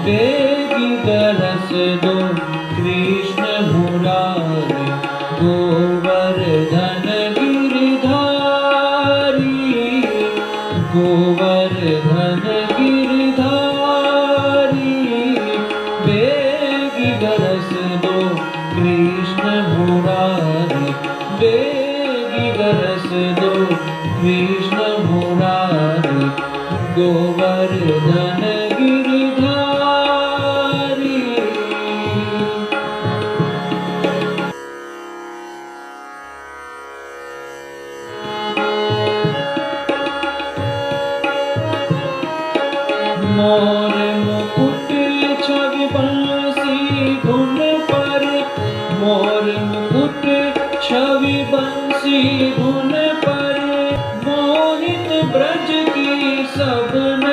बेगी बरस दो कृष्ण मुरारी, गोवर्धन गिरधारी, गोवर्धन गिरधारी। बेगी बरस दो कृष्ण मुरारी, बेगी बरस दो कृष्ण मुरारी, गोवर्धन गिरधारी। मोर मुकुट छवि बंसी धुन पर, मोर मुकुट छवि बंसी धुन पर, मोहित ब्रज की सबन